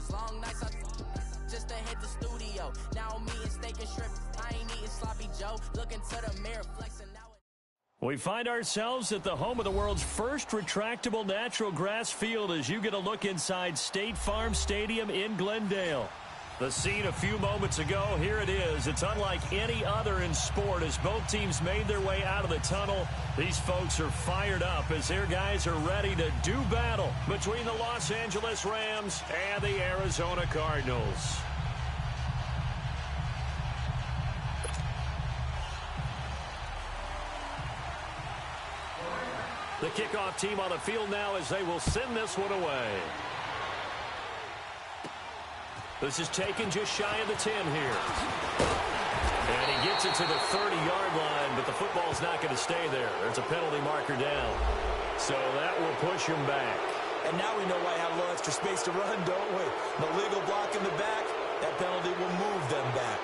those long nights I just to hit the studio. Now I'm eating steak and shrimp. I ain't eating sloppy Joe. Looking to the mirror, flexing now. We find ourselves at the home of the world's first retractable natural grass field as you get a look inside State Farm Stadium in Glendale. The scene a few moments ago, here it is. It's unlike any other in sport as both teams made their way out of the tunnel. These folks are fired up as their guys are ready to do battle between the Los Angeles Rams and the Arizona Cardinals. The kickoff team on the field now as they will send this one away. This is taken just shy of the 10 here. And he gets it to the 30-yard line, but the football's not going to stay there. There's a penalty marker down. So that will push him back. And now we know why I have a little extra space to run, don't we? No legal block in the back. That penalty will move them back.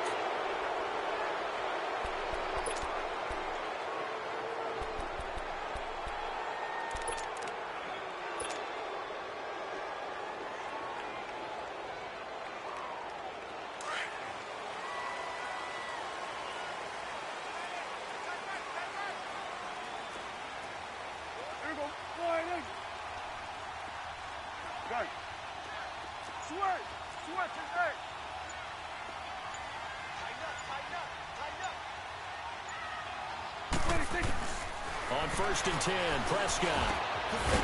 On 1st and 10, Prescott.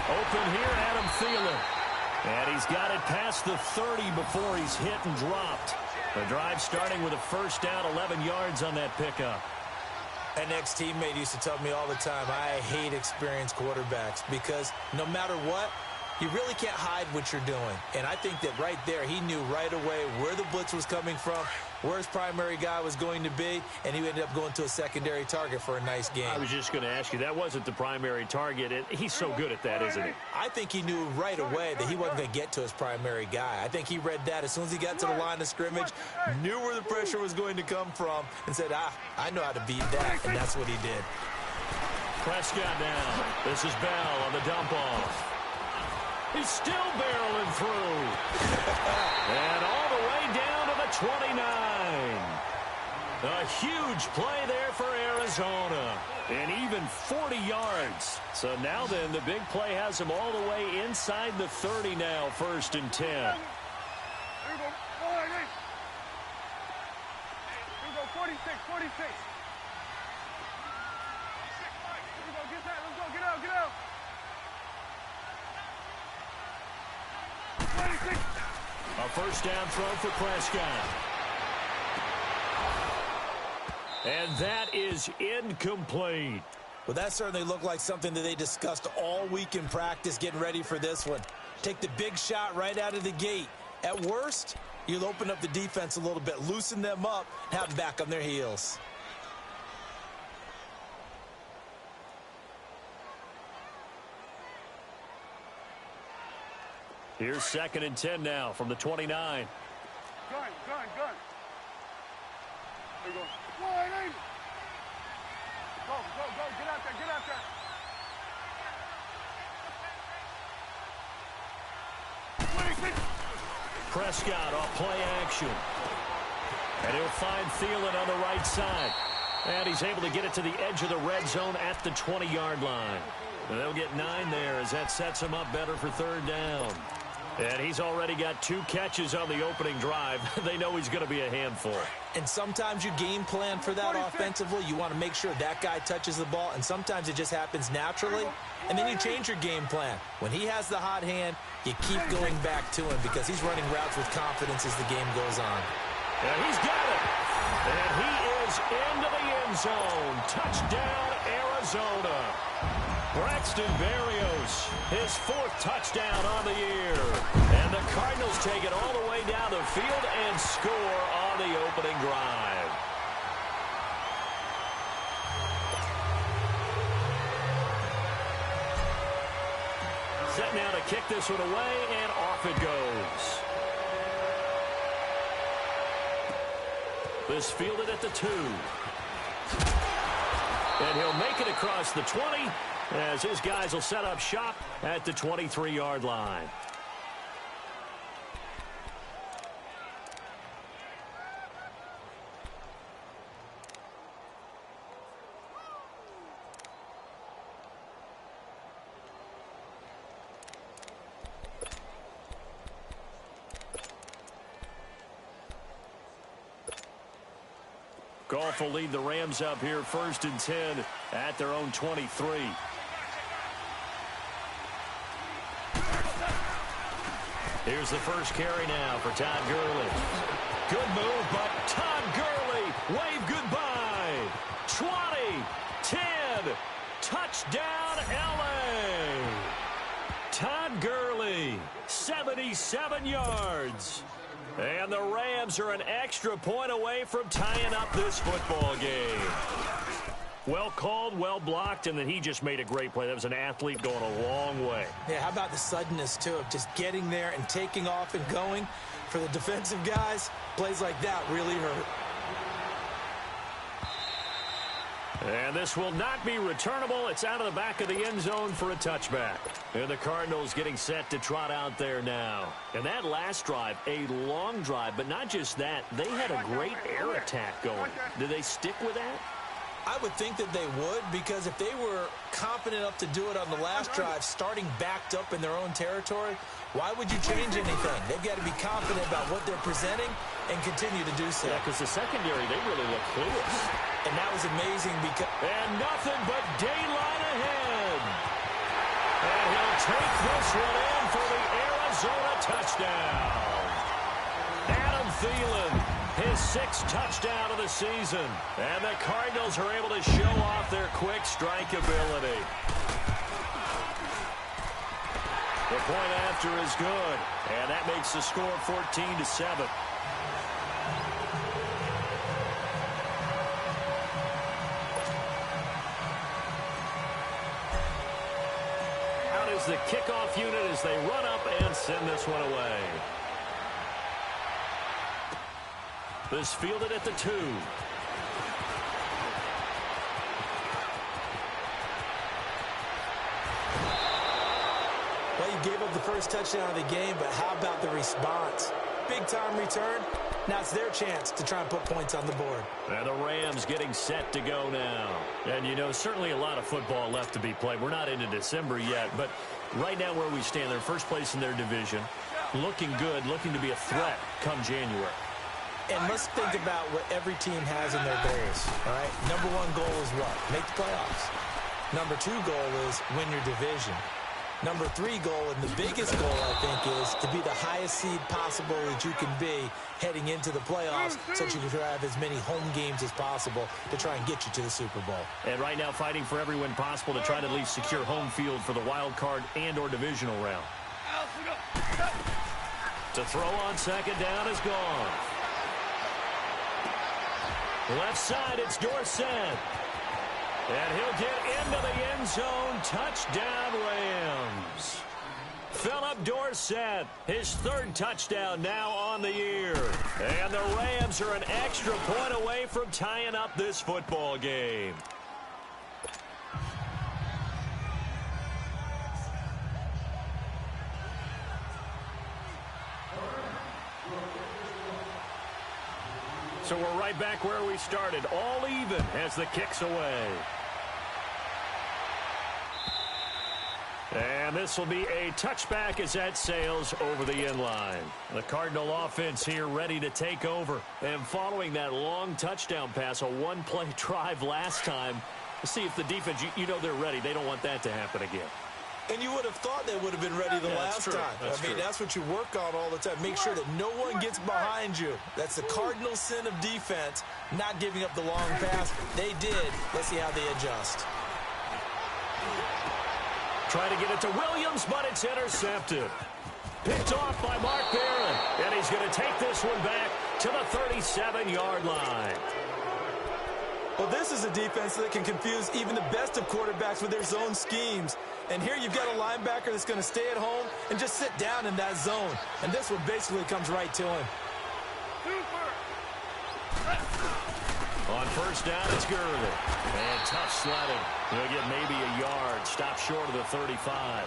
Open here, Adam Thielen. And he's got it past the 30 before he's hit and dropped. The drive starting with a first down, 11 yards on that pickup. An ex-teammate used to tell me all the time, I hate experienced quarterbacks because no matter what, you really can't hide what you're doing. And I think that right there, he knew right away where the blitz was coming from, where his primary guy was going to be, and he ended up going to a secondary target for a nice game. I was just going to ask you, that wasn't the primary target. He's so good at that, isn't he? I think he knew right away that he wasn't going to get to his primary guy. I think he read that as soon as he got to the line of scrimmage, knew where the pressure was going to come from, and said, I know how to beat that, and that's what he did. Prescott now. This is Bell on the dump-off. He's still barreling through. And all the way down to the 29. A huge play there for Arizona. And even 40 yards. So now then, the big play has him all the way inside the 30 now, 1st and 10. Here we go. 46, 46. Here we go, get that, let's go, get out, get out. 26. A first down throw for Prescott. And that is incomplete. Well, that certainly looked like something that they discussed all week in practice getting ready for this one. Take the big shot right out of the gate. At worst, you'll open up the defense a little bit, loosen them up, have them back on their heels. Here's 2nd and 10 now from the 29. Gun. There we go. Wide. Go, get out there. Prescott off play action. And he'll find Thielen on the right side. And he's able to get it to the edge of the red zone at the 20-yard line. And they'll get 9 there as that sets him up better for 3rd down. And he's already got 2 catches on the opening drive. They know he's going to be a handful. And sometimes you game plan for that offensively. You want to make sure that guy touches the ball, and sometimes it just happens naturally. And then you change your game plan. When he has the hot hand, you keep going back to him because he's running routes with confidence as the game goes on. And he's got it. And he is into the end zone. Touchdown, Arizona. Braxton Berrios, his 4th touchdown on the year. And the Cardinals take it all the way down the field and score on the opening drive. Set now to kick this one away, and off it goes. This fielded at the 2. And he'll make it across the 20 as his guys will set up shop at the 23-yard line. Goff will lead the Rams up here 1st and 10 at their own 23. Here's the first carry now for Todd Gurley. Good move, but Todd Gurley, wave goodbye. 20, 10, touchdown LA. Todd Gurley, 77 yards. And the Rams are an extra point away from tying up this football game. Well called, well blocked, and then he just made a great play. That was an athlete going a long way. Yeah, how about the suddenness, too, of just getting there and taking off and going? For the defensive guys, plays like that really hurt. And this will not be returnable. It's out of the back of the end zone for a touchback. And the Cardinals getting set to trot out there now. And that last drive, a long drive, but not just that. They had a great air attack going. Did they stick with that? I would think that they would, because if they were confident enough to do it on the last drive, starting backed up in their own territory, why would you change anything? They've got to be confident about what they're presenting and continue to do so. Yeah, because the secondary, they really look clueless. And that was amazing because... And nothing but daylight ahead. And he'll take this one in for the Arizona touchdown. Adam Thielen, his 6th touchdown of the season. And the Cardinals are able to show off their quick strike ability. The point after is good. And that makes the score 14-7. Out is the kickoff unit as they run up and send this one away. This fielded at the 2. Well, you gave up the first touchdown of the game, but how about the response? Big-time return. Now it's their chance to try and put points on the board. And the Rams getting set to go now. And, you know, certainly a lot of football left to be played. We're not into December yet, but right now where we stand, they're first place in their division. Looking good, looking to be a threat come January. And let's think about what every team has in their goals, all right? Number 1 goal is what? Make the playoffs. Number 2 goal is win your division. Number 3 goal, and the biggest goal, I think, is to be the highest seed possible that you can be heading into the playoffs so that you can have as many home games as possible to try and get you to the Super Bowl. And right now fighting for every win possible to try to at least secure home field for the wild card and or divisional round. To throw on second down is gone. Left side, it's Dorsett. And he'll get into the end zone. Touchdown, Rams. Philip Dorsett, his 3rd touchdown now on the year. And the Rams are an extra point away from tying up this football game. So we're right back where we started. All even as the kick's away. And this will be a touchback as that sails over the inline. The Cardinal offense here ready to take over. And following that long touchdown pass, a one-play drive last time, to see if the defense, you know they're ready. They don't want that to happen again. And you would have thought they would have been ready the last time. I mean, that's what you work on all the time. Make sure that no one gets behind you. That's the cardinal sin of defense, not giving up the long pass. They did. Let's see how they adjust. Try to get it to Williams, but it's intercepted. Picked off by Mark Barron. And he's going to take this one back to the 37-yard line. Well, this is a defense that can confuse even the best of quarterbacks with their zone schemes. And here you've got a linebacker that's going to stay at home and just sit down in that zone. And this one basically comes right to him. On first down, it's Gurley. And tough sledding. He'll get maybe a yard. Stop short of the 35.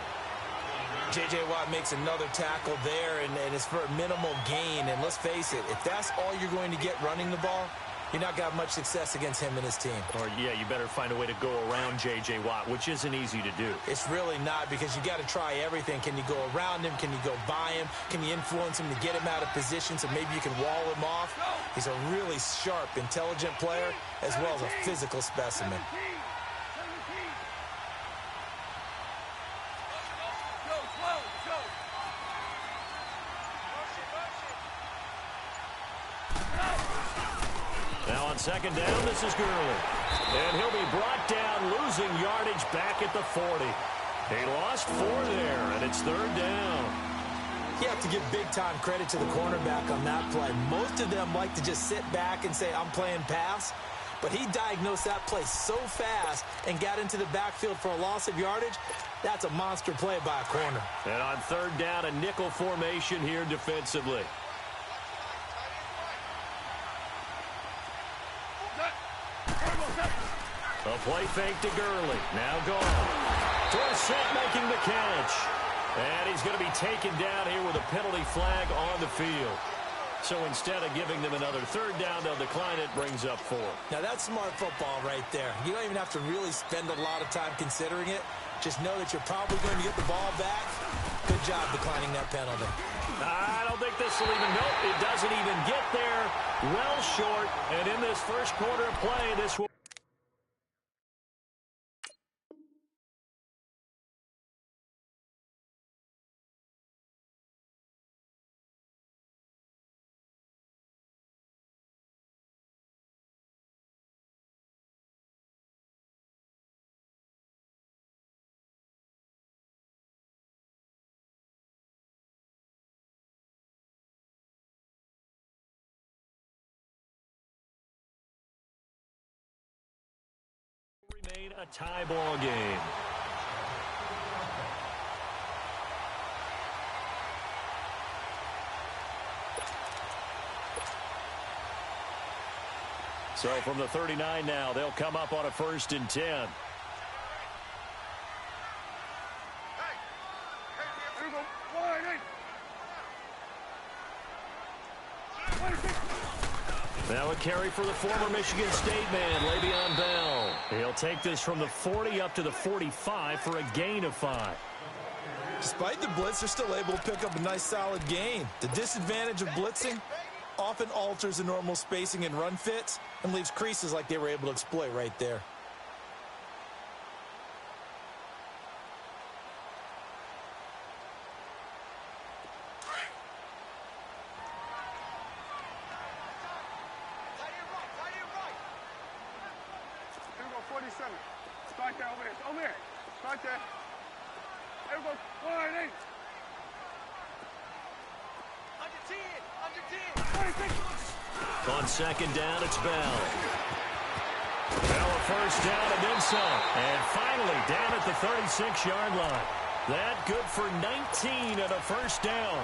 J.J. Watt makes another tackle there, and it's for a minimal gain. And let's face it, if that's all you're going to get running the ball, you're not going to have much success against him and his team. Or, yeah, you better find a way to go around J.J. Watt, which isn't easy to do. It's really not, because you got to try everything. Can you go around him? Can you go by him? Can you influence him to get him out of position so maybe you can wall him off? He's a really sharp, intelligent player as well as a physical specimen. Now on second down, this is Gurley. And he'll be brought down, losing yardage back at the 40. He lost 4 there, and it's third down. You have to give big-time credit to the cornerback on that play. Most of them like to just sit back and say, I'm playing pass. But he diagnosed that play so fast and got into the backfield for a loss of yardage. That's a monster play by a corner. And on third down, a nickel formation here defensively. A play fake to Gurley. Now gone. Dorsett making the catch. And he's going to be taken down here with a penalty flag on the field. So instead of giving them another third down, they'll decline it, brings up 4. Now that's smart football right there. You don't even have to really spend a lot of time considering it. Just know that you're probably going to get the ball back. Good job declining that penalty. I don't think this will even, nope, it doesn't even get there. Well short, and in this first quarter of play, this will. Remain a tie ball game. So from the 39 now, they'll come up on a 1st and 10. Here we go. Wide eight. Now a carry for the former Michigan State man, Le'Veon Bell. He'll take this from the 40 up to the 45 for a gain of 5. Despite the blitz, they're still able to pick up a nice solid gain. The disadvantage of blitzing often alters the normal spacing and run fits and leaves creases like they were able to exploit right there. Here we go, 47. Start there, over there. Over there. Start there. Here we go, wide eight. Under 10. 26. On second down, it's Bell. Bell a first down and then some. And finally down at the 36-yard line. That good for 19 and a first down.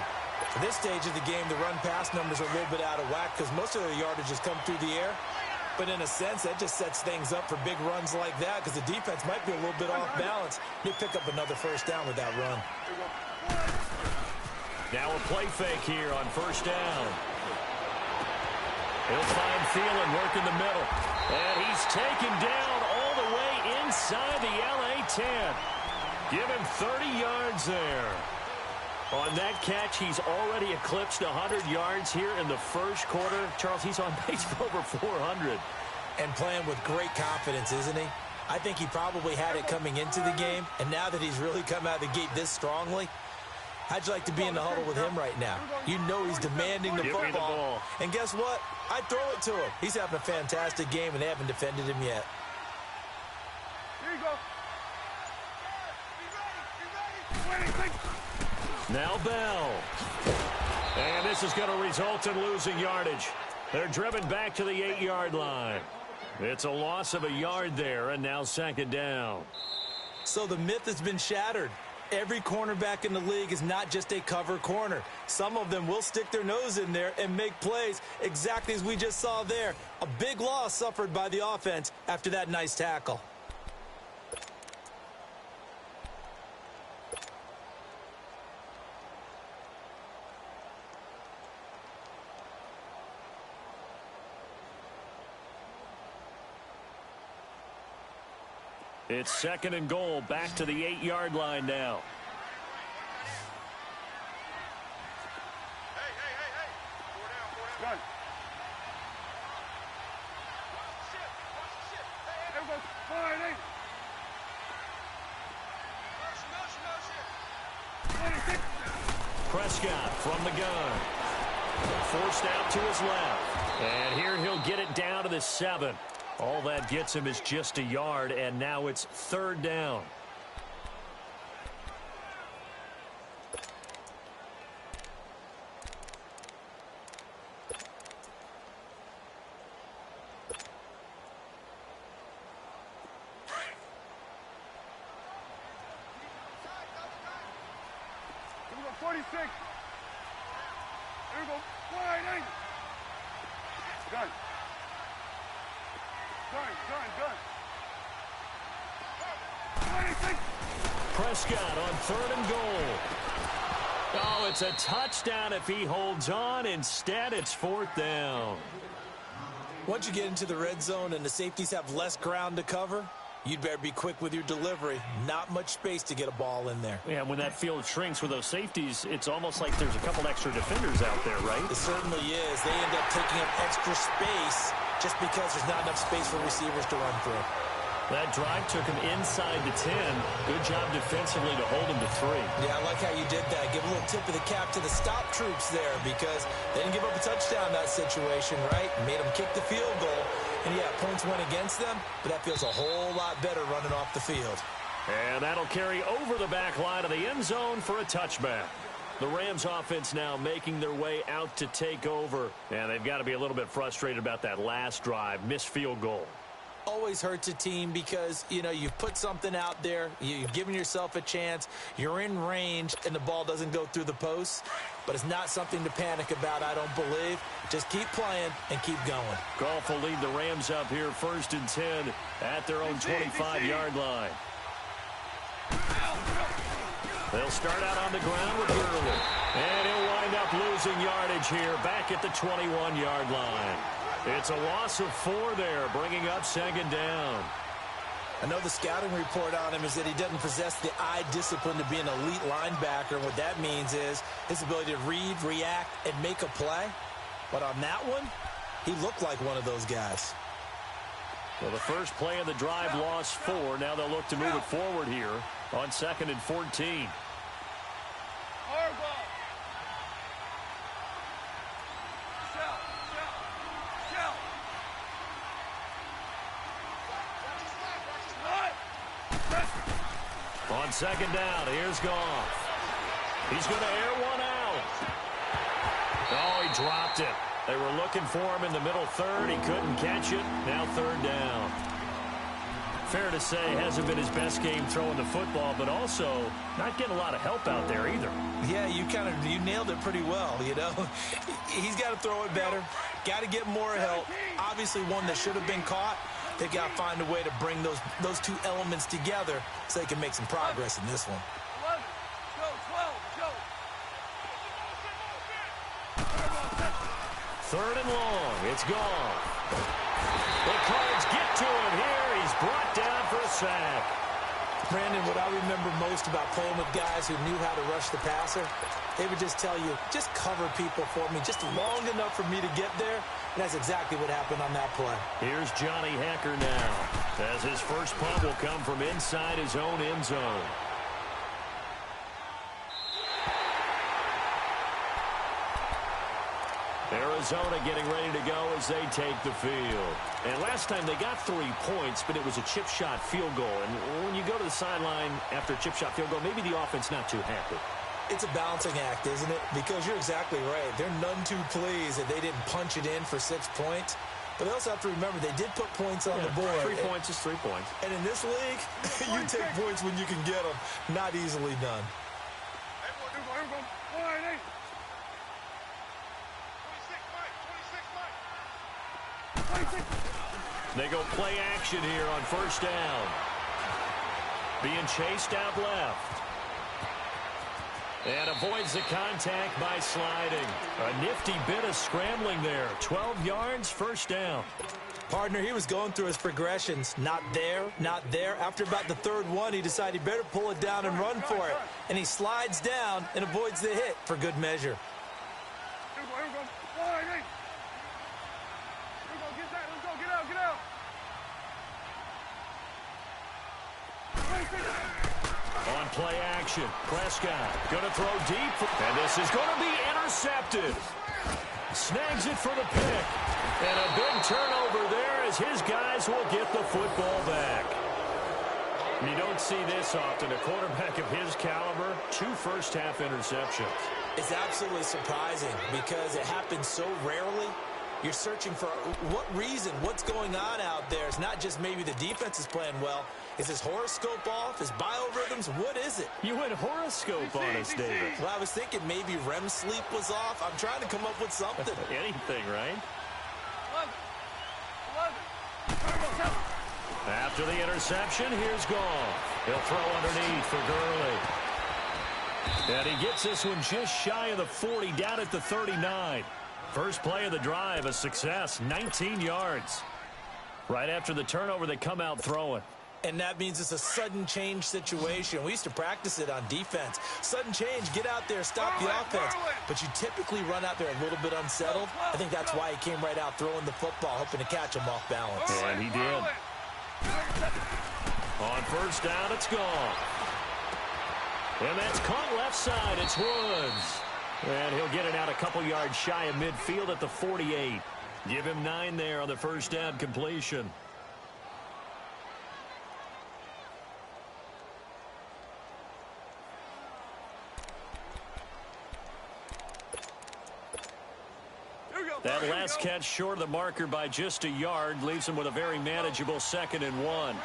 At this stage of the game, the run-pass numbers are a little bit out of whack because most of their yardage has come through the air. But in a sense, that just sets things up for big runs like that because the defense might be a little bit off balance. They pick up another first down with that run. Now a play fake here on first down. He'll find Thielen work in the middle. And he's taken down all the way inside the LA 10. Give him 30 yards there. On that catch, he's already eclipsed 100 yards here in the first quarter. Charles, he's on pace for over 400. And playing with great confidence, isn't he? I think he probably had it coming into the game, and now that he's really come out of the gate this strongly, how'd you like to be in the huddle with him right now? You know he's demanding the Give me the football. ball. And guess what? I'd throw it to him. He's having a fantastic game, and they haven't defended him yet. Here you go. Be ready. 26. Now Bell. And this is going to result in losing yardage. They're driven back to the 8-yard line. It's a loss of a yard there, and now second down. So the myth has been shattered. Every cornerback in the league is not just a cover corner. Some of them will stick their nose in there and make plays exactly as we just saw there. A big loss suffered by the offense after that nice tackle. It's 2nd and goal, back to the 8-yard line now. Gun. Everybody, fire, hey. Prescott from the gun. Forced out to his left. And here he'll get it down to the 7. All that gets him is just a yard, and now it's 3rd down. Here we go, 46. Here we go, fire, hey. Gun. Gun. 26. Prescott on 3rd and goal. Oh, it's a touchdown if he holds on. Instead, it's 4th down. Once you get into the red zone and the safeties have less ground to cover, you'd better be quick with your delivery. Not much space to get a ball in there. Yeah, when that field shrinks with those safeties, it's almost like there's a couple extra defenders out there, right? It certainly is. They end up taking up extra space just because there's not enough space for receivers to run through. That drive took him inside the 10. Good job defensively to hold him to 3. Yeah, I like how you did that. Give a little tip of the cap to the stop troops there because they didn't give up a touchdown in that situation, right? Made them kick the field goal. And, yeah, points went against them, but that feels a whole lot better running off the field. And that'll carry over the back line of the end zone for a touchback. The Rams offense now making their way out to take over. And they've got to be a little bit frustrated about that last drive. Missed field goal. Always hurts a team because, you know, you've put something out there. You've given yourself a chance. You're in range, and the ball doesn't go through the posts. But it's not something to panic about, I don't believe. Just keep playing and keep going. Goff will lead the Rams up here 1st and 10 at their own 25-yard line. They'll start out on the ground with Gurley. And he'll wind up losing yardage here back at the 21-yard line. It's a loss of 4 there, bringing up 2nd down. I know the scouting report on him is that he doesn't possess the eye discipline to be an elite linebacker. What that means is his ability to read, react, and make a play. But on that one, he looked like one of those guys. Well, the first play of the drive lost 4. Now they'll look to move it forward here on 2nd and 14. Hard ball. On 2nd down, here's Goff. He's going to air one out. Oh, he dropped it. They were looking for him in the middle 3rd. He couldn't catch it. Now 3rd down. Fair to say, hasn't been his best game throwing the football, but also not getting a lot of help out there either. Yeah, you nailed it pretty well, you know. He's got to throw it better. Got to get more help. Obviously one that should have been caught. They've got to find a way to bring those two elements together so they can make some progress in this one. 11, go, 12, go. 3rd and long. It's gone. The Cards get to him here. He's brought down for a sack. Brandon, what I remember most about playing with guys who knew how to rush the passer, they would just tell you, just cover people for me, just long enough for me to get there. And that's exactly what happened on that play. Here's Johnny Hacker now, as his first punt will come from inside his own end zone. Arizona getting ready to go as they take the field. And last time they got 3 points, but it was a chip shot field goal. And when you go to the sideline after a chip shot field goal, maybe the offense not too happy. It's a balancing act, isn't it? Because you're exactly right. They're none too pleased that they didn't punch it in for 6 points. But they also have to remember they did put points on the board. 3 points is 3 points. And in this league, you take points when you can get them. Not easily done. Here we go. 26, Mike. 26. They go play action here on 1st down. Being chased out left. And avoids the contact by sliding. A nifty bit of scrambling there. 12 yards, 1st down. Partner, he was going through his progressions. Not there, not there. After about the third one, he decided he better pull it down and run for it. And he slides down and avoids the hit for good measure. Here we go. Here we go. Get that. Let's go. Get out. Get out. On play action, Prescott going to throw deep, and this is going to be intercepted. Snags it for the pick, and a big turnover there as his guys will get the football back. You don't see this often. A quarterback of his caliber, 2 first-half interceptions. It's absolutely surprising because it happens so rarely. You're searching for what reason, what's going on out there. It's not just maybe the defense is playing well. Is his horoscope off? His biorhythms? What is it? You went horoscope on us, David. Well, I was thinking maybe REM sleep was off. I'm trying to come up with something. Anything, right? 11. After the interception, here's Goff. He'll throw underneath for Gurley. And he gets this one just shy of the 40, down at the 39. First play of the drive, a success, 19 yards. Right after the turnover, they come out throwing. And that means it's a sudden change situation. We used to practice it on defense. Sudden change, get out there, stop the offense. But you typically run out there a little bit unsettled. I think that's why he came right out throwing the football, hoping to catch him off balance. And he did. On first down, it's gone. And that's caught left side. It's Woods. And he'll get it out a couple yards shy of midfield at the 48. Give him 9 there on the first down completion. That last catch short of the marker by just a yard leaves him with a very manageable 2nd and 1.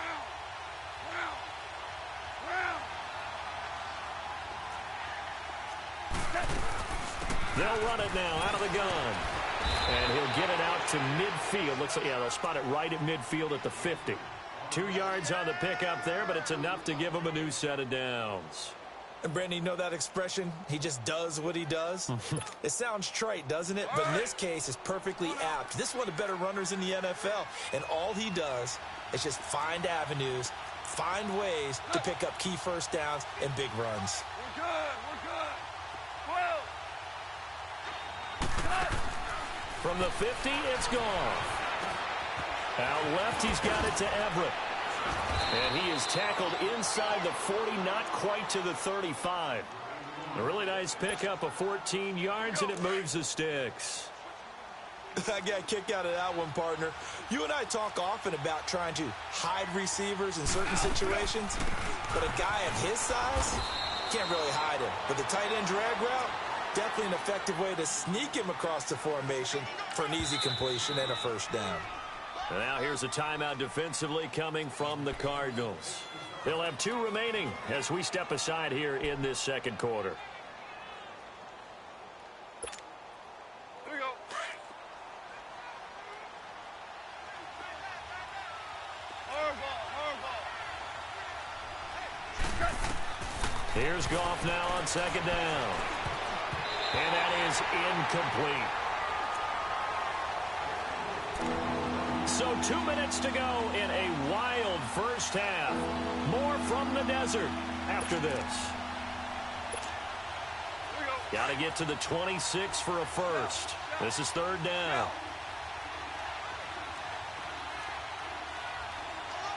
They'll run it now out of the gun. And he'll get it out to midfield. Looks like, yeah, they'll spot it right at midfield at the 50. 2 yards on the pickup there, but it's enough to give him a new set of downs. And Brandon, you know that expression? He just does what he does? It sounds trite, doesn't it? But in this case, it's perfectly apt. This is one of the better runners in the NFL. And all he does is just find avenues, find ways to pick up key first downs and big runs. We're good. We're good. 12. From the 50, it's gone. Out left, he's got it to Everett. And he is tackled inside the 40, not quite to the 35. A really nice pickup of 14 yards, and it moves the sticks. I got a kick out of that one, partner. You and I talk often about trying to hide receivers in certain situations, but a guy of his size can't really hide him. But the tight end drag route, definitely an effective way to sneak him across the formation for an easy completion and a first down. And now here's a timeout defensively coming from the Cardinals. They'll have 2 remaining as we step aside here in this second quarter. Here we go. Hard ball. Here's Goff now on 2nd down. And that is incomplete. So 2 minutes to go in a wild first half. More from the desert after this. Got to get to the 26 for a first. This is 3rd down.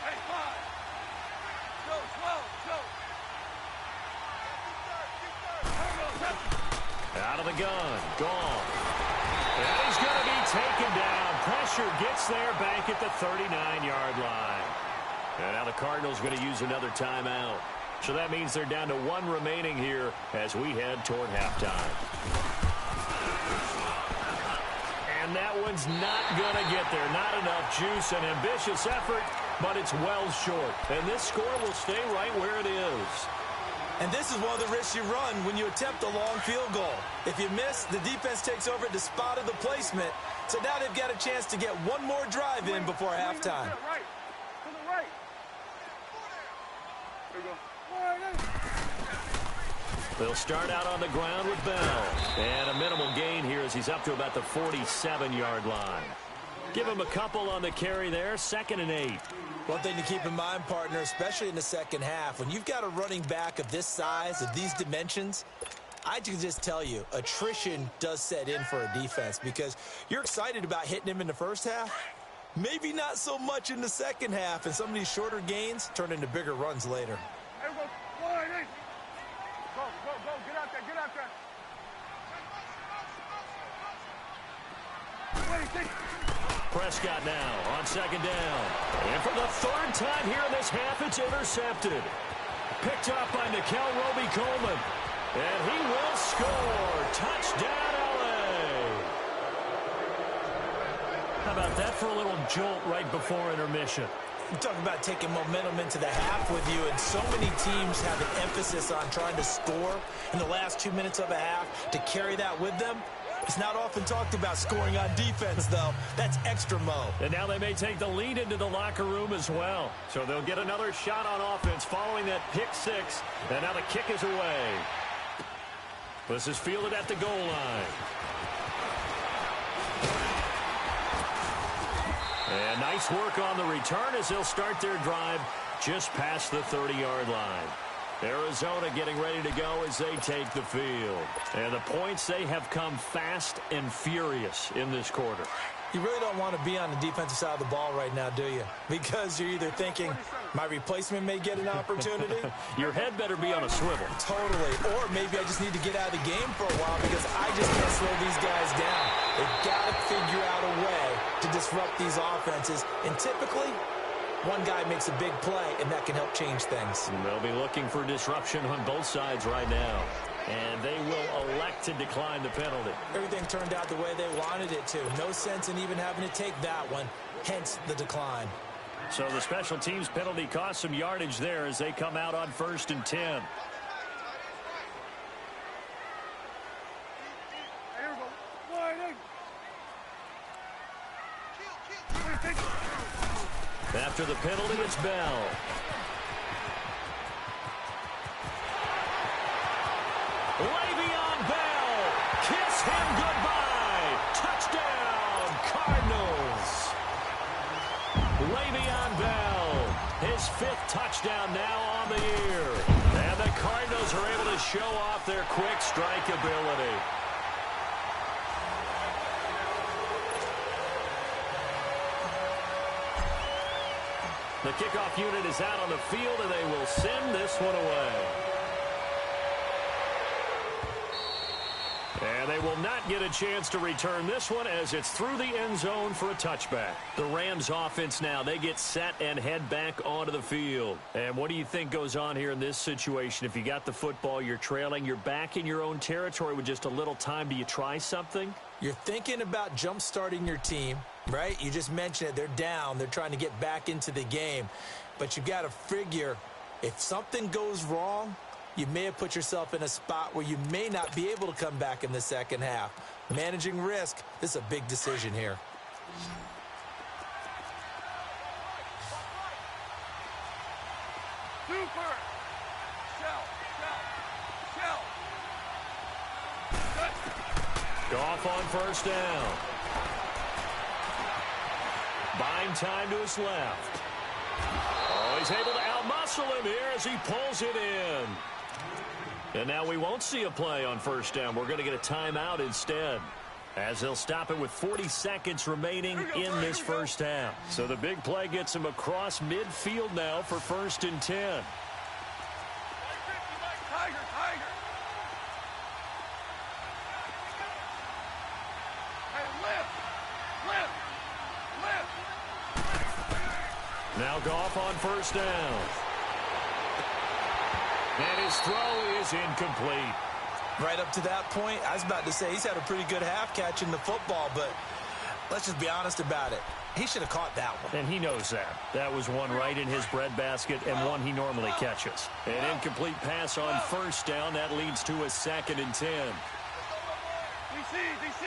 Hey, 5. Go, 12, go. Out of the gun. Gone. And he's going to be taken down. Pressure gets there back at the 39-yard line. And now the Cardinals going to use another timeout. So that means they're down to 1 remaining here as we head toward halftime. And that one's not going to get there. Not enough juice. An ambitious effort, but it's well short. And this score will stay right where it is. And this is one of the risks you run when you attempt a long field goal. If you miss, the defense takes over at the spot of the placement. So now they've got a chance to get one more drive in before halftime. Right. To the right. There we go. They'll start out on the ground with Bell. And a minimal gain here as he's up to about the 47-yard line. Give him a couple on the carry there, 2nd and 8. One thing to keep in mind, partner, especially in the second half, when you've got a running back of this size, of these dimensions, I can just tell you, attrition does set in for a defense because you're excited about hitting him in the first half. Maybe not so much in the second half, and some of these shorter gains turn into bigger runs later. There we go. Go, go, go. Get out there, get out there. Prescott now on 2nd down. And for the 3rd time here in this half, it's intercepted. Picked up by Nickel Roby-Coleman. And he will score. Touchdown, L.A. How about that for a little jolt right before intermission? You talk about taking momentum into the half with you, and so many teams have an emphasis on trying to score in the last 2 minutes of a half to carry that with them. It's not often talked about scoring on defense, though. That's extra mo. And now they may take the lead into the locker room as well. So they'll get another shot on offense following that pick 6. And now the kick is away. This is fielded at the goal line. And nice work on the return as they'll start their drive just past the 30-yard line. Arizona getting ready to go as they take the field. And the points, they have come fast and furious in this quarter. You really don't want to be on the defensive side of the ball right now, do you? Because you're either thinking, my replacement may get an opportunity. Your head better be on a swivel. Totally. Or maybe I just need to get out of the game for a while because I just can't slow these guys down. They've got to figure out a way to disrupt these offenses. And typically, one guy makes a big play, and that can help change things. And they'll be looking for disruption on both sides right now. And they will elect to decline the penalty. Everything turned out the way they wanted it to. No sense in even having to take that one, hence the decline. So the special teams penalty cost some yardage there as they come out on 1st and 10. Here we go. Wide in. After the penalty, it's Bell. Le'Veon Bell. Kiss him goodbye. Touchdown, Cardinals. Le'Veon Bell, his 5th touchdown now on the year. And the Cardinals are able to show off their quick strike ability. The kickoff unit is out on the field, and they will send this one away. And they will not get a chance to return this one as it's through the end zone for a touchback. The Rams offense now, they get set and head back onto the field. And what do you think goes on here in this situation? If you got the football, you're trailing, you're back in your own territory with just a little time. Do you try something? You're thinking about jump-starting your team, right? You just mentioned it. They're down. They're trying to get back into the game. But you've got to figure if something goes wrong, you may have put yourself in a spot where you may not be able to come back in the second half. Managing risk, this is a big decision here. Super. Shell. Goff on 1st down. Buying time to his left. Oh, he's able to outmuscle him here as he pulls it in. And now we won't see a play on 1st down. We're going to get a timeout instead, as they'll stop it with 40 seconds remaining in this first half. So the big play gets him across midfield now for 1st and 10. Tiger. Hey, lift. Now Goff on 1st down. And his throw is incomplete. Right up to that point, I was about to say he's had a pretty good half catching the football, but let's just be honest about it. He should have caught that one. And he knows that. That was one right in his breadbasket and one he normally catches. An incomplete pass on 1st down. That leads to a 2nd and 10. DC.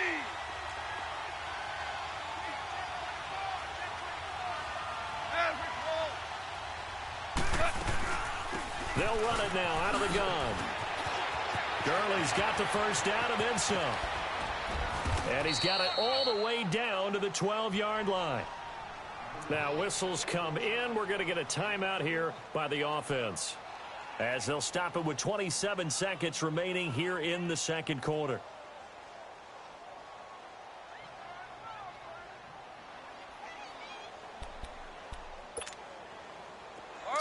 They'll run it now out of the gun. Gurley's got the 1st down and then some. And he's got it all the way down to the 12-yard line. Now whistles come in. We're going to get a timeout here by the offense, as they'll stop it with 27 seconds remaining here in the second quarter.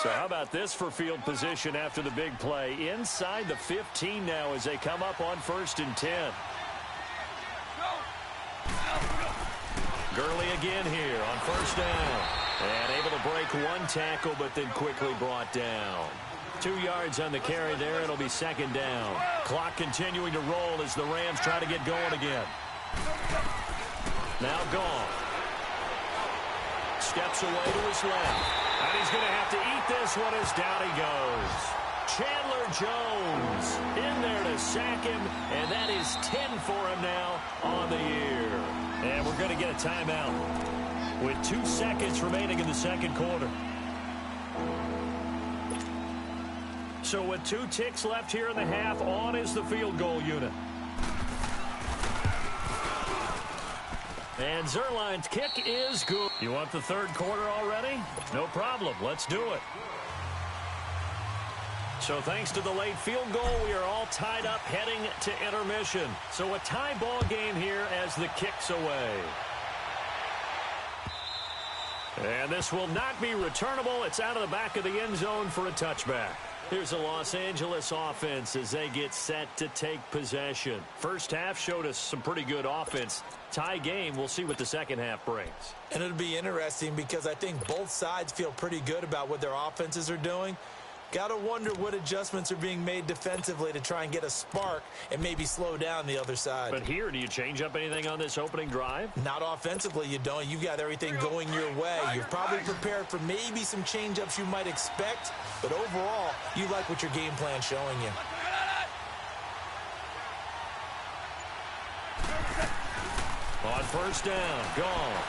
So how about this for field position after the big play? Inside the 15 now as they come up on 1st and 10. Gurley again here on 1st down. And able to break one tackle, but then quickly brought down. 2 yards on the carry there. It'll be 2nd down. Clock continuing to roll as the Rams try to get going again. Now gone. Steps away to his left. And he's going to have to eat this one as down he goes. Chandler Jones in there to sack him, and that is 10 for him now on the year. And we're going to get a timeout with 2 seconds remaining in the second quarter. So with 2 ticks left here in the half, on is the field goal unit. And Zerline's kick is good. You want the third quarter already? No problem. Let's do it. So thanks to the late field goal, we are all tied up heading to intermission. So a tie ball game here as the kick's away. And this will not be returnable. It's out of the back of the end zone for a touchback. Here's the Los Angeles offense as they get set to take possession. First half showed us some pretty good offense. Tie game, we'll see what the second half brings. And it'll be interesting because I think both sides feel pretty good about what their offenses are doing. Got to wonder what adjustments are being made defensively to try and get a spark and maybe slow down the other side. But here, do you change up anything on this opening drive? Not offensively, you don't. You've got everything going your way. You're probably prepared for maybe some change-ups you might expect, but overall, you like what your game plan's showing you. On 1st down, gone.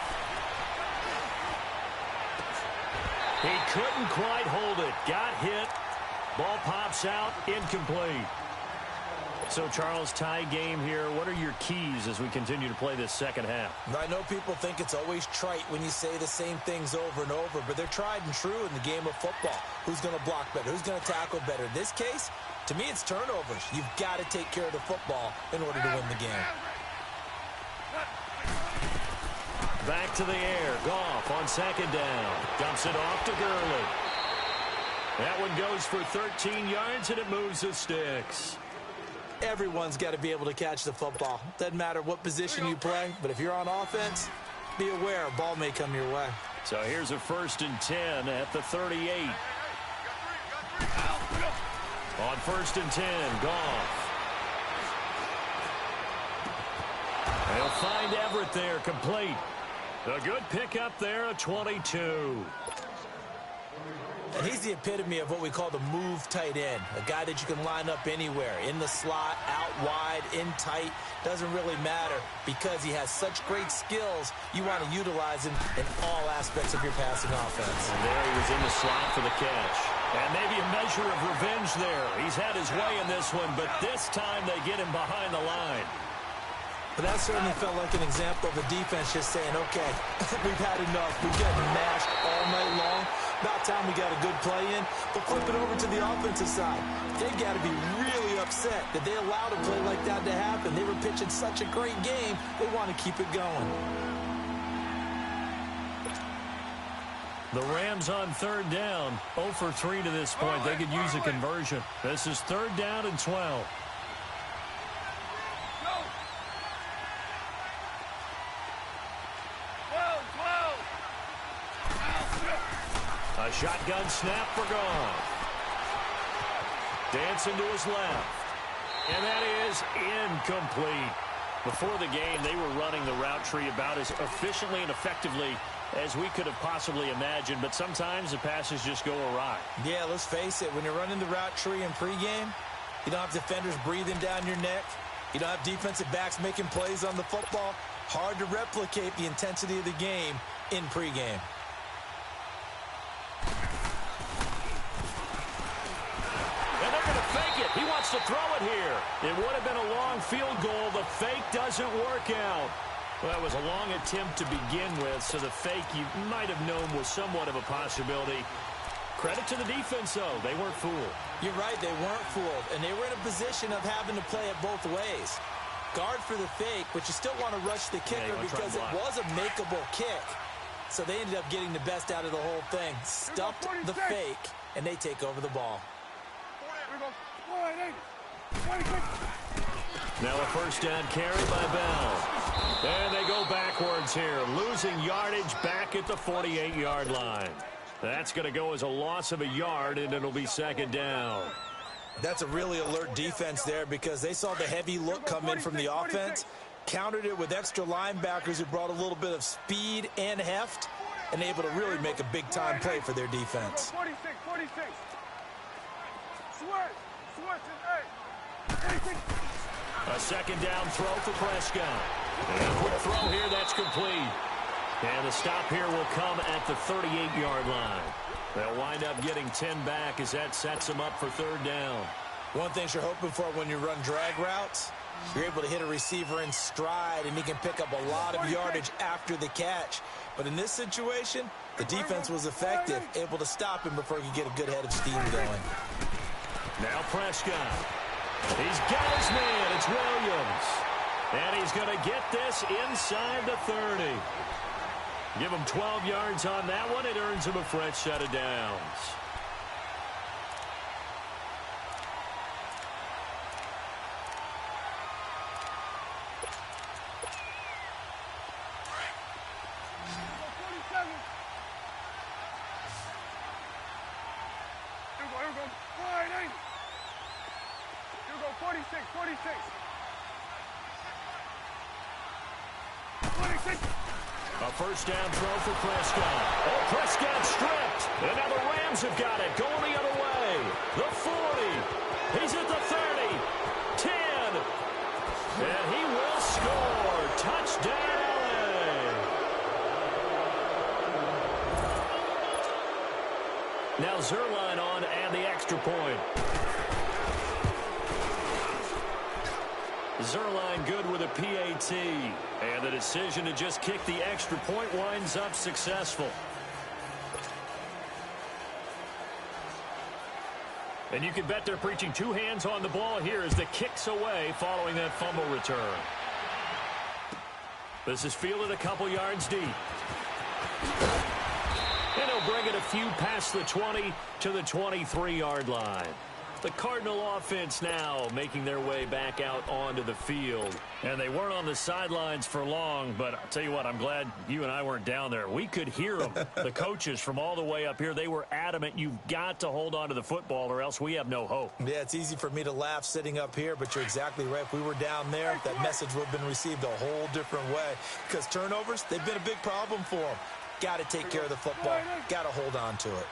He couldn't quite hold it. Got hit. Ball pops out. Incomplete. So, Charles, tie game here. What are your keys as we continue to play this second half? I know people think it's always trite when you say the same things over and over, but they're tried and true in the game of football. Who's going to block better? Who's going to tackle better? In this case, to me, it's turnovers. You've got to take care of the football in order to win the game. Back to the air. Goff on 2nd down. Dumps it off to Gurley. That one goes for 13 yards, and it moves the sticks. Everyone's got to be able to catch the football. Doesn't matter what position you play, but if you're on offense, be aware a ball may come your way. So here's a 1st and 10 at the 38. On 1st and 10, Goff. They'll find Everett there, complete. A good pickup there, a 22. And he's the epitome of what we call the move tight end. A guy that you can line up anywhere, in the slot, out wide, in tight. Doesn't really matter because he has such great skills. You want to utilize him in all aspects of your passing offense. And there he was in the slot for the catch. And maybe a measure of revenge there. He's had his way in this one, but this time they get him behind the line. But that certainly felt like an example of the defense just saying, okay, we've had enough. We've gotten mashed all night long. About time we got a good play in. But flip it over to the offensive side. They've got to be really upset that they allowed a play like that to happen. They were pitching such a great game. They want to keep it going. The Rams on 3rd down. 0 for 3 to this point. They could use a conversion. This is 3rd down and 12. A shotgun snap for Goff. Dancing to his left. And that is incomplete. Before the game, they were running the route tree about as efficiently and effectively as we could have possibly imagined, but sometimes the passes just go awry. Yeah, let's face it. When you're running the route tree in pregame, you don't have defenders breathing down your neck. You don't have defensive backs making plays on the football. Hard to replicate the intensity of the game in pregame. wants to throw it here. It would have been a long field goal. The fake doesn't work out. Well, that was a long attempt to begin with, so the fake you might have known was somewhat of a possibility. Credit to the defense, though. They weren't fooled. You're right, they weren't fooled, and they were in a position of having to play it both ways. Guard for the fake, but you still want to rush the kicker because it was a makeable kick. So they ended up getting the best out of the whole thing. Stuffed the fake, and they take over the ball. Now a first down carry by Bell. And they go backwards here, losing yardage back at the 48-yard line. That's going to go as a loss of a yard, and it'll be second down. That's a really alert defense there because they saw the heavy look come in from the offense, countered it with extra linebackers who brought a little bit of speed and heft, and able to really make a big-time play for their defense. 46. A second down throw for Prescott. And a quick throw here, that's complete. And the stop here will come at the 38-yard line. They'll wind up getting 10 back as that sets them up for third down. One thing you're hoping for when you run drag routes, you're able to hit a receiver in stride, and he can pick up a lot of yardage after the catch. But in this situation, the defense was effective, able to stop him before he could get a good head of steam going. Now Prescott. He's got his man. It's Williams. And he's going to get this inside the 30. Give him 12 yards on that one. It earns him a fresh set of downs. Here we go. 46. A first down throw for Prescott. Oh, Prescott stripped. And now the Rams have got it. Going the other way. The 40. He's at the 30. 10. And he will score. Touchdown, LA. Now Zerline on and the extra point. Zerline good with a PAT. And the decision to just kick the extra point winds up successful. And you can bet they're preaching two hands on the ball here as the kick's away following that fumble return. This is fielded a couple yards deep. And he'll bring it a few past the 20 to the 23-yard line. The Cardinal offense now making their way back out onto the field. And they weren't on the sidelines for long, but I'll tell you what, I'm glad you and I weren't down there. We could hear them, the coaches from all the way up here. They were adamant, you've got to hold on to the football or else we have no hope. Yeah, it's easy for me to laugh sitting up here, but you're exactly right. If we were down there, that message would have been received a whole different way. Because turnovers, they've been a big problem for them. Got to take care of the football. Got to hold on to it.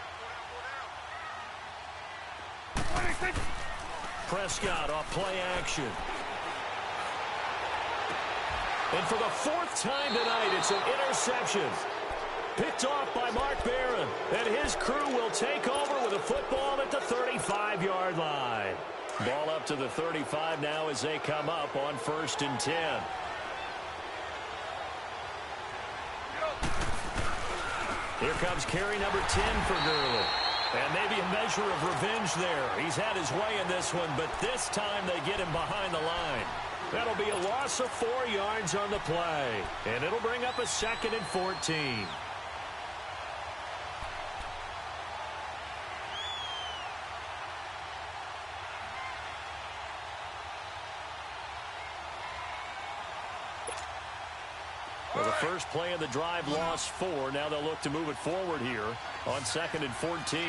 Prescott off play action. And for the fourth time tonight, it's an interception. Picked off by Mark Barron. And his crew will take over with a football at the 35-yard line. Ball up to the 35 now as they come up on 1st and 10. Here comes carry number 10 for Gurley. And maybe a measure of revenge there. He's had his way in this one, but this time they get him behind the line. That'll be a loss of 4 yards on the play. And it'll bring up a 2nd and 14. Well, the first play of the drive lost 4. Now they'll look to move it forward here on 2nd and 14.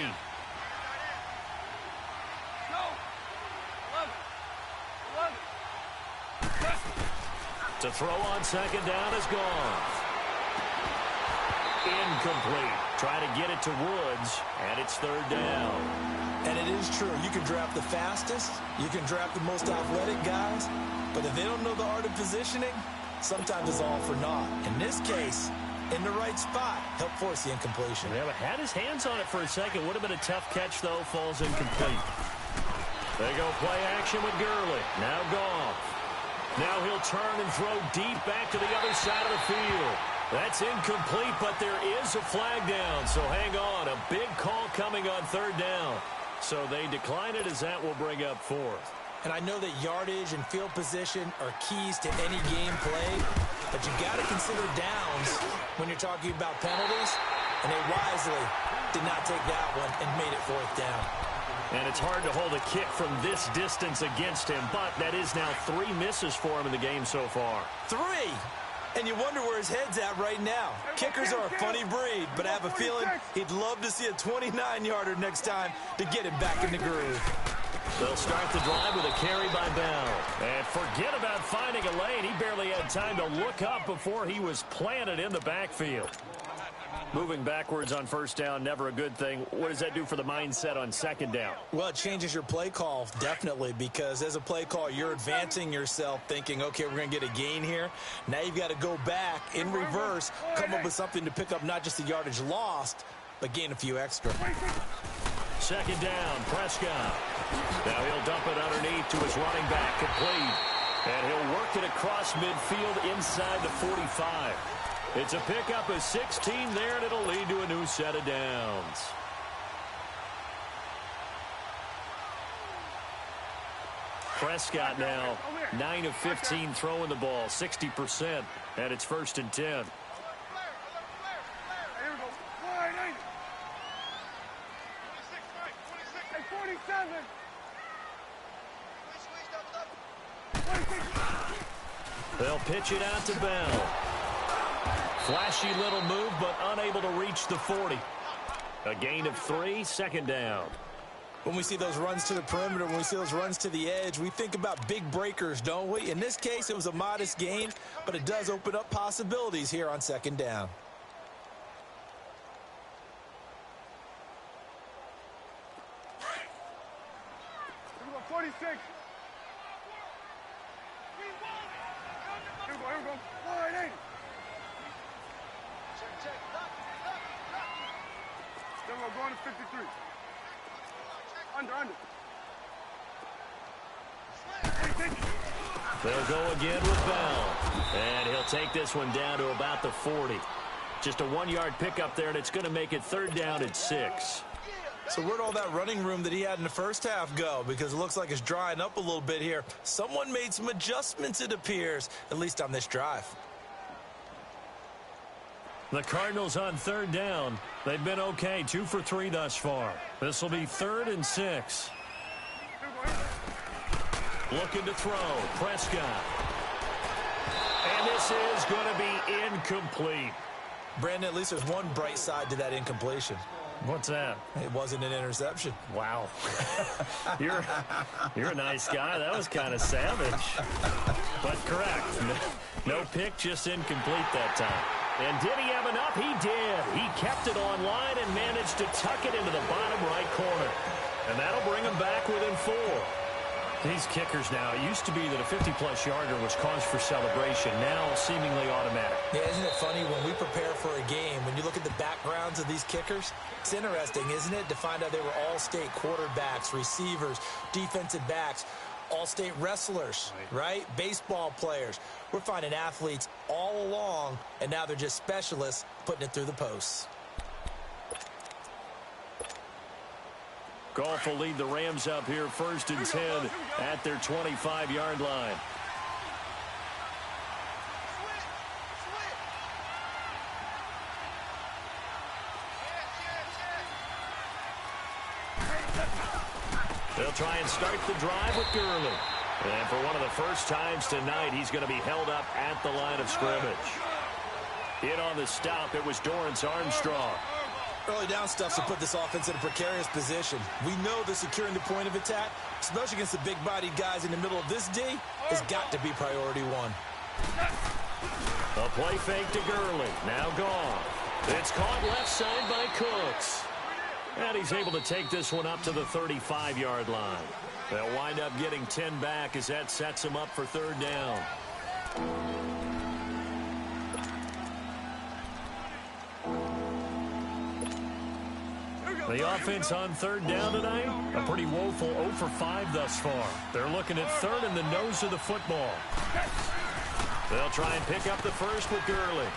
To throw on 2nd down is gone. Incomplete. Try to get it to Woods, and it's 3rd down. And it is true. You can draft the fastest. You can draft the most athletic guys. But if they don't know the art of positioning, sometimes it's all for naught. In this case, in the right spot, help force the incompletion. Yeah, but had his hands on it for a second. Would have been a tough catch, though. Falls incomplete. They go play action with Gurley. Now Goff. Now he'll turn and throw deep back to the other side of the field. That's incomplete, but there is a flag down, so hang on. A big call coming on third down. So they decline it as that will bring up fourth. And I know that yardage and field position are keys to any game played, but you got to consider downs when you're talking about penalties, and they wisely did not take that one and made it fourth down. And it's hard to hold a kick from this distance against him, but that is now 3 misses for him in the game so far. 3! And you wonder where his head's at right now. Kickers are a funny breed, but I have a feeling he'd love to see a 29-yarder next time to get him back in the groove. They'll start the drive with a carry by Bell. And forget about finding a lane. He barely had time to look up before he was planted in the backfield. Moving backwards on first down, never a good thing. What does that do for the mindset on second down? Well, it changes your play call, definitely, because as a play call, you're advancing yourself thinking, okay, we're going to get a gain here. Now you've got to go back in reverse, come up with something to pick up not just the yardage lost, but gain a few extra. Second down, Prescott. Now he'll dump it underneath to his running back, complete. And he'll work it across midfield inside the 45. It's a pickup of 16 there, and it'll lead to a new set of downs. Prescott now 9 of 15 throwing the ball, 60%, and it's 1st and 10. Here we go. 47. 26. They'll pitch it out to Bell. Flashy little move, but unable to reach the 40. A gain of 3, second down. When we see those runs to the perimeter, when we see those runs to the edge, we think about big breakers, don't we? In this case, it was a modest gain, but it does open up possibilities here on second down. Here we go. 46. Here we go. 180. Then we're going to 53. Under. They'll go again with Bell. And he'll take this one down to about the 40. Just a 1-yard pickup there, and it's going to make it third down at 6. So where'd all that running room that he had in the first half go? Because it looks like it's drying up a little bit here. Someone made some adjustments, it appears, at least on this drive. The Cardinals on third down. They've been okay, 2 for 3 thus far. This will be 3rd and 6. Looking to throw, Prescott. And this is going to be incomplete. Brandon, at least there's one bright side to that incompletion. What's that? It wasn't an interception. Wow. You're a nice guy. That was kind of savage. But correct. No pick, just incomplete that time. And did he have enough? He did. He kept it on line and managed to tuck it into the bottom right corner. And that'll bring him back within 4. These kickers now, it used to be that a 50-plus yarder was cause for celebration. Now seemingly automatic. Yeah, isn't it funny when we prepare for a game, when you look at the backgrounds of these kickers, it's interesting, isn't it, to find out they were all-state quarterbacks, receivers, defensive backs, all-state wrestlers, right? Baseball players. We're finding athletes all along, and now they're just specialists putting it through the posts. Goff will lead the Rams up here 1st and 10 at their 25-yard line. They'll try and start the drive with Gurley. And for one of the first times tonight, he's going to be held up at the line of scrimmage. In on the stop, it was Dorrance Armstrong. Early down stuff to put this offense in a precarious position. We know that securing the point of attack, especially against the big-bodied guys in the middle of this D, has got to be priority 1. A play fake to Gurley. Now gone. It's caught left side by Cooks. And he's able to take this one up to the 35-yard line. They'll wind up getting 10 back as that sets him up for third down. Here we go. The offense on third down tonight, a pretty woeful 0 for 5 thus far. They're looking at third in the nose of the football. They'll try and pick up the first with Gurley.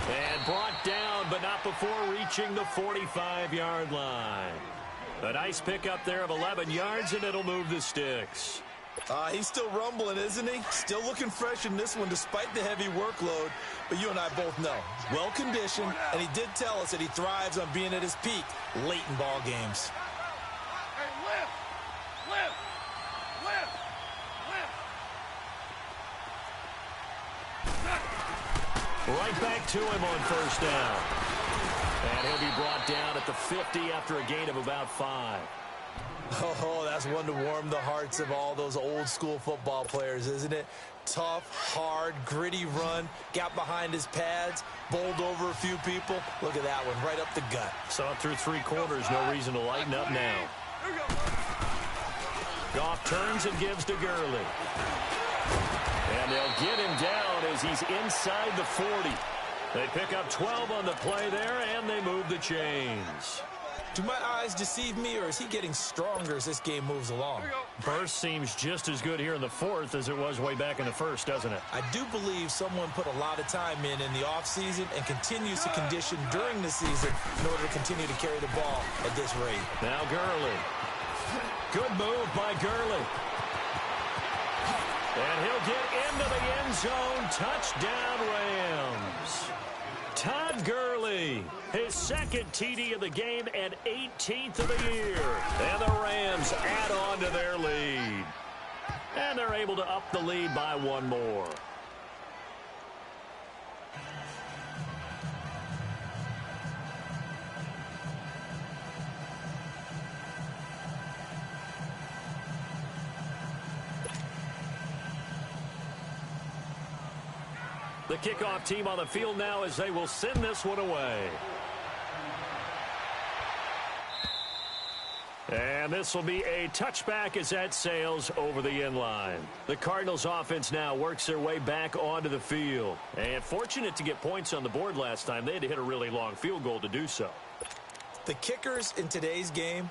And brought down, but not before reaching the 45-yard line. A nice pickup there of 11 yards, and it'll move the sticks. He's still rumbling, isn't he? Still looking fresh in this one despite the heavy workload. But you and I both know, well-conditioned, and he did tell us that he thrives on being at his peak late in ball games. Hey, lift! Lift! Lift! Lift! Right back to him on first down. And he'll be brought down at the 50 after a gain of about 5. Oh, that's one to warm the hearts of all those old-school football players, isn't it? Tough, hard, gritty run, got behind his pads, bowled over a few people. Look at that one, right up the gut. Saw it through 3 quarters, no reason to lighten up now. Goff turns and gives to Gurley. And they'll get him down as he's inside the 40. They pick up 12 on the play there, and they move the chains. Do my eyes deceive me, or is he getting stronger as this game moves along? Burst seems just as good here in the 4th as it was way back in the 1st, doesn't it? I do believe someone put a lot of time in the offseason and continues to condition during the season in order to continue to carry the ball at this rate. Now Gurley. Good move by Gurley. And he'll get into the end zone. Touchdown, Rams. Todd Gurley, his second TD of the game and 18th of the year. And the Rams add on to their lead. And they're able to up the lead by 1 more. The kickoff team on the field now as they will send this one away. And this will be a touchback as that sails over the end line. The Cardinals offense now works their way back onto the field. And fortunate to get points on the board last time. They had to hit a really long field goal to do so. The kickers in today's game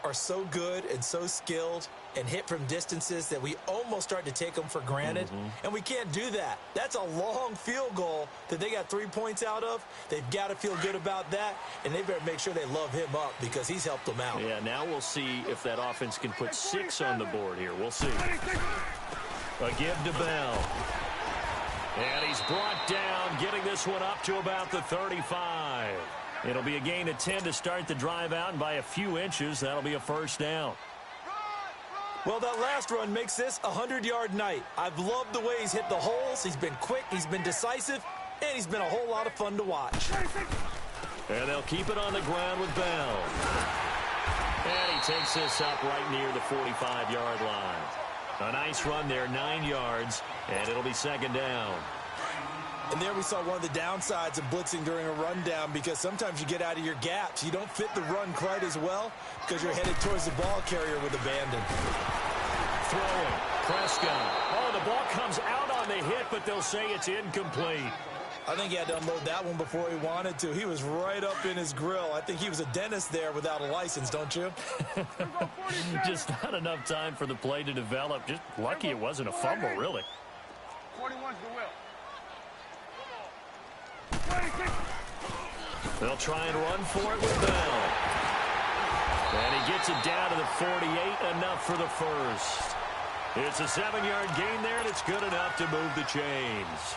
are so good and so skilled and hit from distances that we almost start to take them for granted. And we can't do that. That's a long field goal that they got 3 points out of. They've got to feel good about that, and they better make sure they love him up because he's helped them out. Yeah, now we'll see if that offense can put 6 on the board here. We'll see. A give to Bell. And he's brought down, getting this one up to about the 35. It'll be a gain of 10 to start the drive out, and by a few inches, that'll be a first down. Well, that last run makes this a 100-yard night. I've loved the way he's hit the holes. He's been quick, he's been decisive, and he's been a whole lot of fun to watch. And they'll keep it on the ground with Bell. And he takes this up right near the 45-yard line. A nice run there, 9 yards, and it'll be second down. And there we saw one of the downsides of blitzing during a rundown because sometimes you get out of your gaps. You don't fit the run quite as well because you're headed towards the ball carrier with abandon. Throwing. Prescott. Oh, the ball comes out on the hit, but they'll say it's incomplete. I think he had to unload that one before he wanted to. He was right up in his grill. I think he was a dentist there without a license, don't you? Just not enough time for the play to develop. Just lucky it wasn't a fumble, really. 41's the will. They'll try and run for it with Bell. And he gets it down to the 48, enough for the first. It's a 7-yard gain there, and it's good enough to move the chains.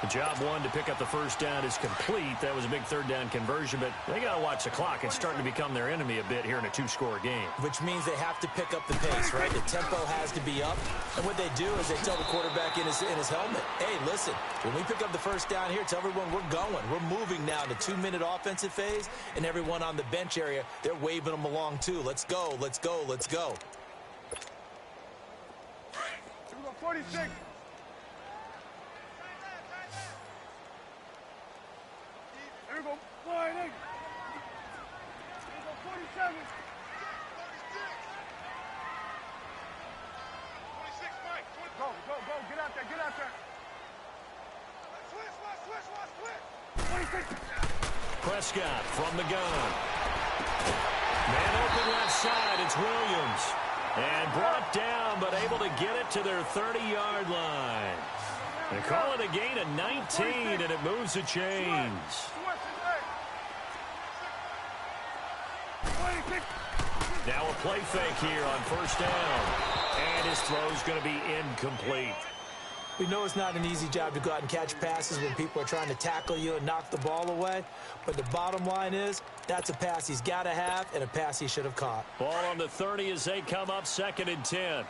The job one to pick up the first down is complete. That was a big third down conversion, but they got to watch the clock. It's starting to become their enemy a bit here in a 2-score game. Which means they have to pick up the pace, right? The tempo has to be up. And what they do is they tell the quarterback in his helmet, hey, listen, when we pick up the first down here, tell everyone we're going. We're moving now to 2-minute offensive phase, and everyone on the bench area, they're waving them along too. Let's go, let's go, let's go. Here we go, 46. Here we go, 48. Here we go, 47. 26, Mike. Go, get out there, get out there. Switch. 26. Prescott from the gun. Man open left side, it's Williams. And brought down, but able to get it to their 30-yard line. They call it a gain of 19, and it moves the chains. Now a play fake here on first down. And his throw's going to be incomplete. We know it's not an easy job to go out and catch passes when people are trying to tackle you and knock the ball away. But the bottom line is, that's a pass he's got to have and a pass he should have caught. Ball on the 30 as they come up 2nd and 10.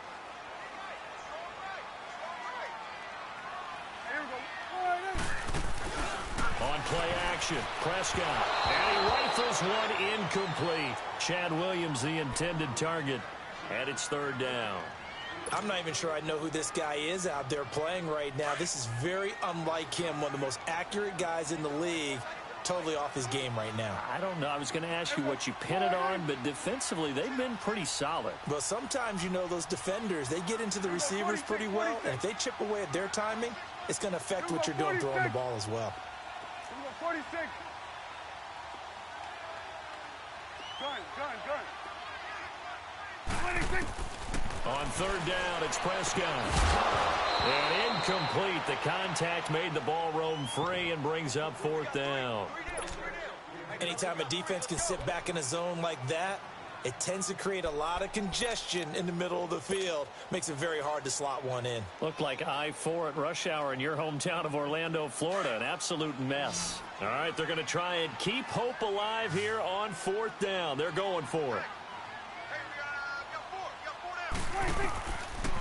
On play action, Prescott. And he rifles one incomplete. Chad Williams, the intended target. And it's 3rd down. I'm not even sure I know who this guy is out there playing right now. This is very unlike him, one of the most accurate guys in the league. Totally off his game right now. I don't know. I was going to ask you what you pin it on, but defensively, they've been pretty solid. Well, sometimes, you know, those defenders, they get into the receivers pretty well, and if they chip away at their timing, it's going to affect what you're doing throwing the ball as well. 46. Gun. 26. On 3rd down, it's Prescott. And incomplete. The contact made the ball roam free and brings up 4th down. Anytime a defense can sit back in a zone like that, it tends to create a lot of congestion in the middle of the field. Makes it very hard to slot one in. Looked like I-4 at rush hour in your hometown of Orlando, Florida. An absolute mess. All right, they're going to try and keep hope alive here on 4th down. They're going for it.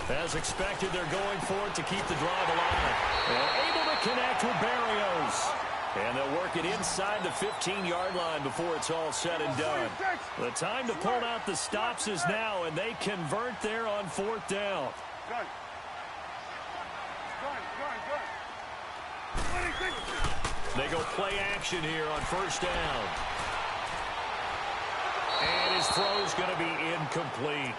As expected, they're going for it to keep the drive alive. They're able to connect with Barrios. And they'll work it inside the 15-yard line before it's all said and done. The time to pull out the stops is now, and they convert there on 4th down. Gun. They go play action here on 1st down. And his throw's going to be incomplete.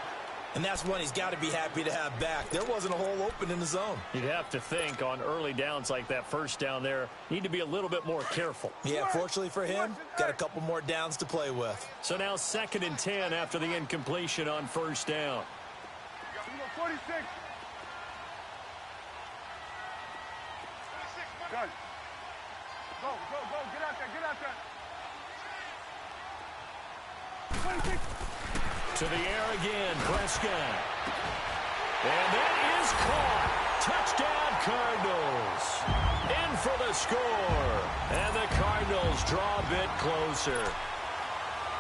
And that's one he's got to be happy to have back. There wasn't a hole open in the zone. You'd have to think on early downs like that 1st down there, need to be a little bit more careful. Yeah, fortunately for him, got a couple more downs to play with. So now 2nd and 10 after the incompletion on 1st down. 46. Gun. Go. Get out there. 26. To the air again, Prescott. And that is caught. Touchdown, Cardinals. In for the score. And the Cardinals draw a bit closer.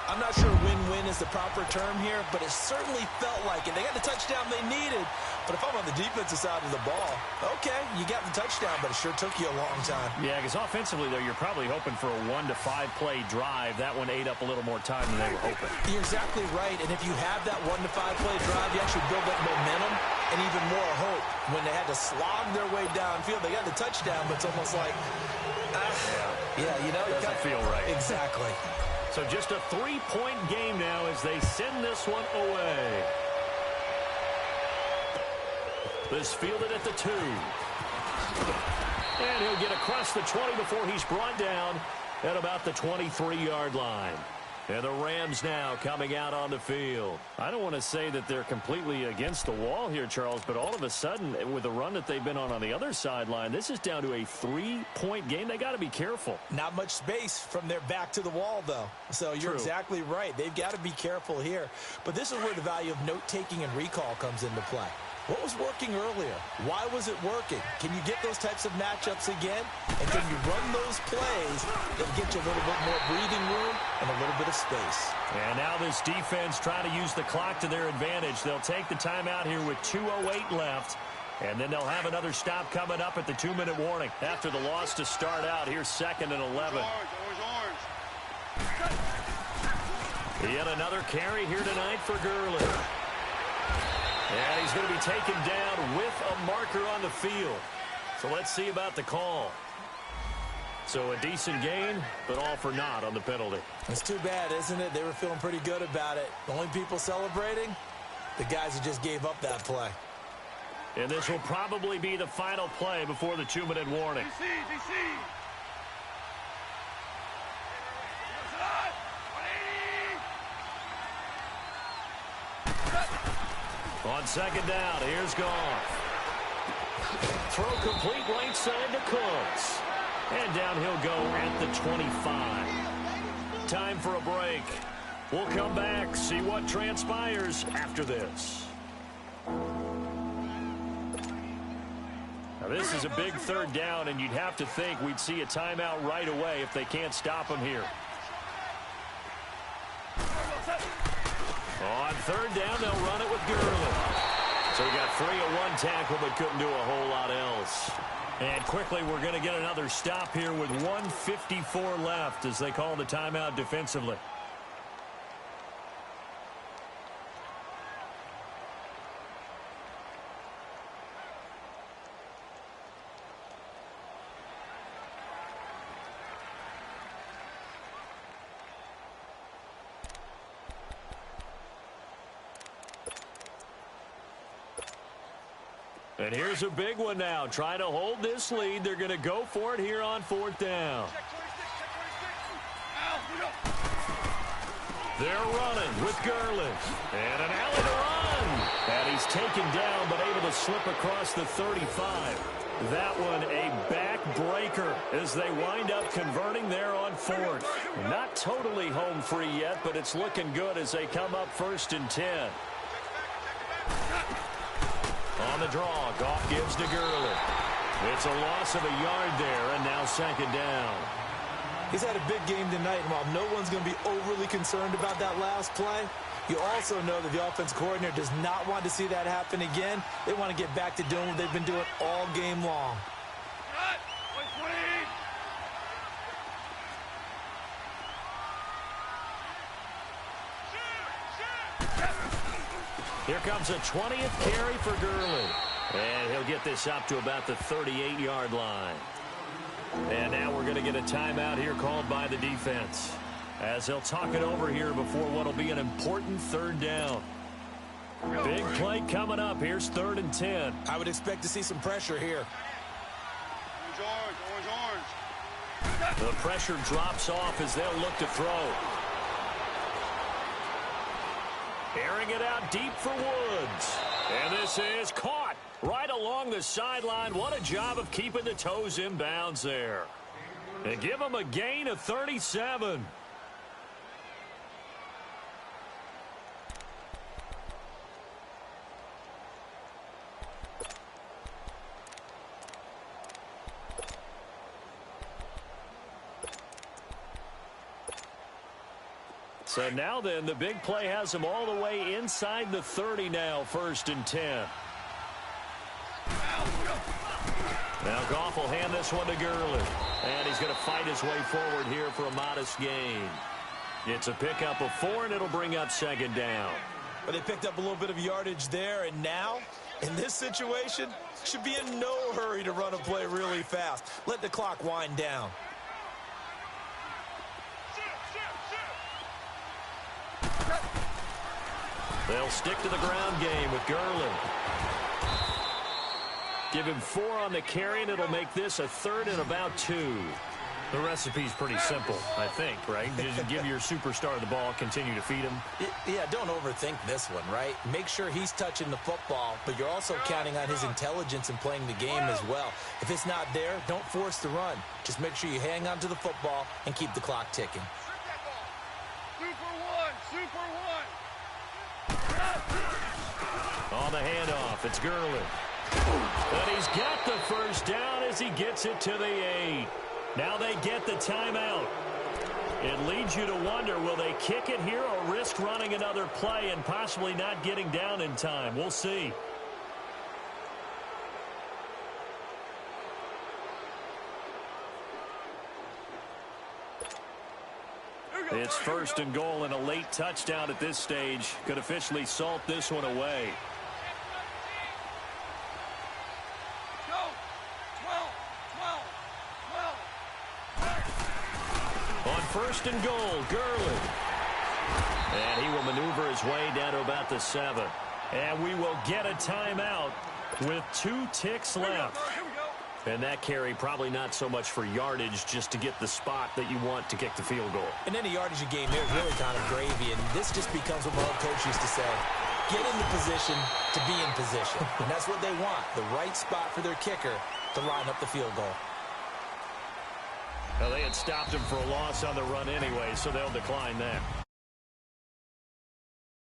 I'm not sure win-win is the proper term here, but it certainly felt like it. They got the touchdown they needed, but if I'm on the defensive side of the ball, okay, you got the touchdown, but it sure took you a long time. Yeah, because offensively, though, you're probably hoping for a 1 to 5 play drive. That one ate up a little more time than they were hoping. You're exactly right, and if you have that 1 to 5 play drive, you actually build up momentum and even more hope. When they had to slog their way downfield, they got the touchdown, but it's almost like, yeah, you know, it doesn't feel right. Exactly. So just a 3-point game now as they send this one away. This fielded at the 2. And he'll get across the 20 before he's brought down at about the 23-yard line. And the Rams now coming out on the field. I don't want to say that they're completely against the wall here, Charles, but all of a sudden, with the run that they've been on the other sideline, this is down to a 3-point game. They got to be careful. Not much space from their back to the wall, though. So you're exactly right. They've got to be careful here. But this is where the value of note-taking and recall comes into play. What was working earlier? Why was it working? Can you get those types of matchups again? And can you run those plays that get you a little bit more breathing room and a little bit of space? And now this defense trying to use the clock to their advantage. They'll take the timeout here with 2:08 left. And then they'll have another stop coming up at the 2-minute warning. After the loss to start out, here's 2nd and 11. Yet another carry here tonight for Gurley. And he's going to be taken down with a marker on the field. So let's see about the call. So a decent gain, but all for naught on the penalty. It's too bad, isn't it? They were feeling pretty good about it. The only people celebrating, the guys who just gave up that play. And this will probably be the final play before the 2-minute warning. DC. On second down, here's Goff. Throw complete right side to Cooks. And down he'll go at the 25. Time for a break. We'll come back, see what transpires after this. Now this is a big third down, and you'd have to think we'd see a timeout right away if they can't stop him here. On third down, they'll run it with Gurley. So he got 3 of 1 tackle, but couldn't do a whole lot else. And quickly, we're going to get another stop here with 1:54 left as they call the timeout defensively. And here's a big one now. Trying to hold this lead. They're going to go for it here on 4th down. They're running with Gurley. And an alley to run. And he's taken down but able to slip across the 35. That one a backbreaker as they wind up converting there on 4th. Not totally home free yet, but it's looking good as they come up 1st and 10. On the draw, Goff gives to Gurley. It's a loss of a yard there, and now 2nd down. He's had a big game tonight, and while no one's going to be overly concerned about that last play, you also know that the offense coordinator does not want to see that happen again. They want to get back to doing what they've been doing all game long. Here comes a 20th carry for Gurley. And he'll get this up to about the 38-yard line. And now we're going to get a timeout here called by the defense, as they'll talk it over here before what will be an important 3rd down. Big play coming up. Here's 3rd and 10. I would expect to see some pressure here. Orange. The pressure drops off as they'll look to throw. Airing it out deep for Woods. And this is caught right along the sideline. What a job of keeping the toes in bounds there. They give him a gain of 37. So now then, the big play has him all the way inside the 30 now, 1st and 10. Now Goff will hand this one to Gurley. And he's going to fight his way forward here for a modest gain. It's a pickup of 4, and it'll bring up 2nd down. But they picked up a little bit of yardage there, and now, in this situation, should be in no hurry to run a play really fast. Let the clock wind down. They'll stick to the ground game with Gurley. Give him 4 on the carry, and it'll make this a 3rd and about 2. The recipe's pretty simple, I think, right? Just give your superstar the ball, continue to feed him. Yeah, don't overthink this one, right? Make sure he's touching the football, but you're also counting on his intelligence in playing the game as well. If it's not there, don't force the run. Just make sure you hang on to the football and keep the clock ticking. On the handoff, it's Gurley. And he's got the 1st down as he gets it to the 8. Now they get the timeout. It leads you to wonder, will they kick it here or risk running another play and possibly not getting down in time? We'll see. It's 1st and goal, and a late touchdown at this stage could officially salt this one away. On 1st and goal, Gurley. And he will maneuver his way down to about the 7. And we will get a timeout with 2 ticks left. And that carry probably not so much for yardage, just to get the spot that you want to kick the field goal. And any yardage you gain there is really kind of gravy, and this just becomes what my old coach used to say. get into position to be in position. And that's what they want, the right spot for their kicker to line up the field goal. Well, they had stopped him for a loss on the run anyway, so they'll decline that.